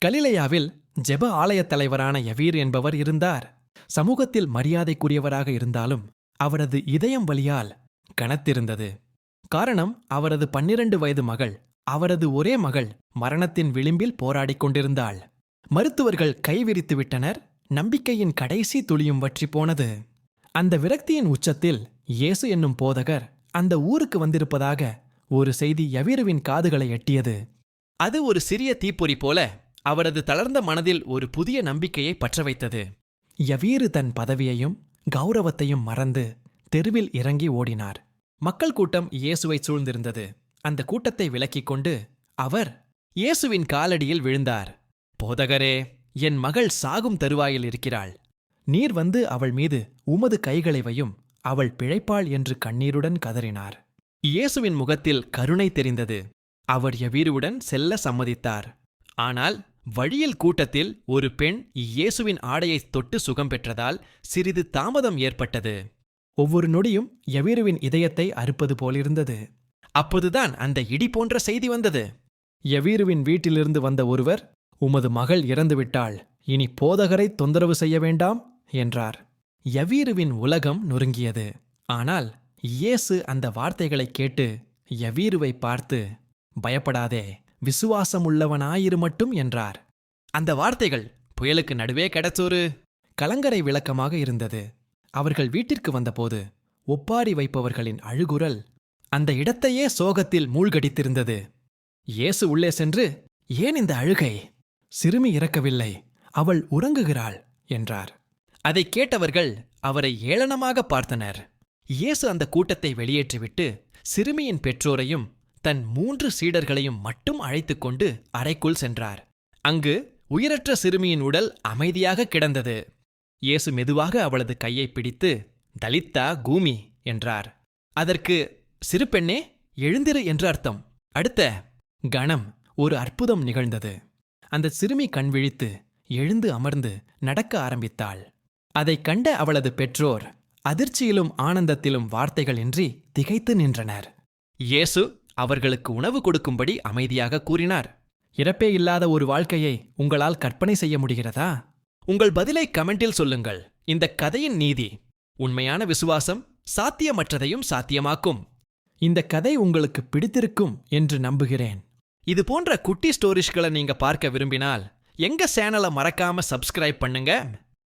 கலிலேயாவில் ஜெப ஆலயத் தலைவரான யவீர் என்பவர் இருந்தார். சமூகத்தில் மரியாதைக்குரியவராக இருந்தாலும் அவரது இதயம் வலியால் கனத்திருந்தது. காரணம், அவரது 12 வயது மகள், அவரது ஒரே மகள், மரணத்தின் விளிம்பில் போராடிக் கொண்டிருந்தாள். மருத்துவர்கள் கைவிரித்து விட்டனர். நம்பிக்கையின் கடைசி துளியும் வற்றி போனது. அந்த விரக்தியின் உச்சத்தில் இயேசு என்னும் போதகர் அந்த ஊருக்கு வந்திருப்பதாக ஒரு செய்தி யவீருவின் காதுகளை எட்டியது. அது ஒரு சிறிய தீப்பொறி போல அவரது தளர்ந்த மனதில் ஒரு புதிய நம்பிக்கையை பற்ற வைத்தது. யவீரு தன் பதவியையும் கௌரவத்தையும் மறந்து தெருவில் இறங்கி ஓடினார். மக்கள் கூட்டம் இயேசுவை சூழ்ந்திருந்தது. அந்த கூட்டத்தை விலக்கிக் கொண்டு அவர் இயேசுவின் காலடியில் விழுந்தார். போதகரே, என் மகள் சாகும் தருவாயில் இருக்கிறாள். நீர் வந்து அவள் மீது உமது கைகளை வையும், அவள் பிழைப்பாள் என்று கண்ணீருடன் கதறினார். இயேசுவின் முகத்தில் கருணை தெரிந்தது. அவர் யவீருவுடன் செல்ல சம்மதித்தார். ஆனால் வழியில் கூட்டத்தில் ஒரு பெண் இயேசுவின் ஆடையை தொட்டு சுகம் பெற்றதால் சிறிது தாமதம் ஏற்பட்டது. ஒவ்வொரு நொடியும் யவீருவின் இதயத்தை அறுப்பது போலிருந்தது. அப்போதுதான் அந்த இடி போன்ற செய்தி வந்தது. யவீருவின் வீட்டிலிருந்து வந்த ஒருவர், உமது மகள் இறந்துவிட்டாள், இனி போதகரை தொந்தரவு செய்ய வேண்டாம் என்றார். யவீருவின் உலகம் நொறுங்கியது. ஆனால் இயேசு அந்த வார்த்தைகளைக் கேட்டு யவீருவை பார்த்து, பயப்படாதே, விசுவாசமுள்ளவனாயிரு மட்டும் என்றார். அந்த வார்த்தைகள் புயலுக்கு நடுவே கிடைச்சொரு கலங்கரை விளக்கமாக இருந்தது. அவர்கள் வீட்டிற்கு வந்தபோது ஒப்பாரி வைப்பவர்களின் அழுகுரல் அந்த இடத்தையே சோகத்தில் மூழ்கடித்திருந்தது. இயேசு உள்ளே சென்று, ஏன் இந்த அழுகை? சிறுமி இறக்கவில்லை, அவள் உறங்குகிறாள் என்றார். அதைக் கேட்டவர்கள் அவரை ஏளனமாக பார்த்தனர். இயேசு அந்த கூட்டத்தை வெளியேற்றிவிட்டு சிறுமியின் பெற்றோரையும் தன் 3 சீடர்களையும் மட்டும் அழைத்துக் கொண்டு அறைக்குள் சென்றார். அங்கு உயிரற்ற சிறுமியின் உடல் அமைதியாக கிடந்தது. இயேசு மெதுவாக அவளது கையை பிடித்து, தலித்தா கூமி என்றார். அதற்கு, சிறு பெண்ணே, எழுந்திரு என்று அர்த்தம். அடுத்த கணம் ஒரு அற்புதம் நிகழ்ந்தது. அந்த சிறுமி கண் விழித்து எழுந்து அமர்ந்து நடக்க ஆரம்பித்தாள். அதைக் கண்ட அவளது பெற்றோர் அதிர்ச்சியிலும் ஆனந்தத்திலும் வார்த்தைகள் இன்றி திகைத்து நின்றனர். இயேசு அவர்களுக்கு உணவு கொடுக்கும்படி அமைதியாக கூறினார். இறப்பே இல்லாத ஒரு வாழ்க்கையை உங்களால் கற்பனை செய்ய முடிகிறதா? உங்கள் பதிலை கமெண்டில் சொல்லுங்கள். இந்த கதையின் நீதி, உண்மையான விசுவாசம் சாத்தியமற்றதையும் சாத்தியமாக்கும். இந்த கதை உங்களுக்கு பிடித்திருக்கும் என்று நம்புகிறேன். இது போன்ற குட்டி ஸ்டோரிஸ்களை நீங்க பார்க்க விரும்பினால் எங்க சேனலை மறக்காம சப்ஸ்கிரைப் பண்ணுங்க.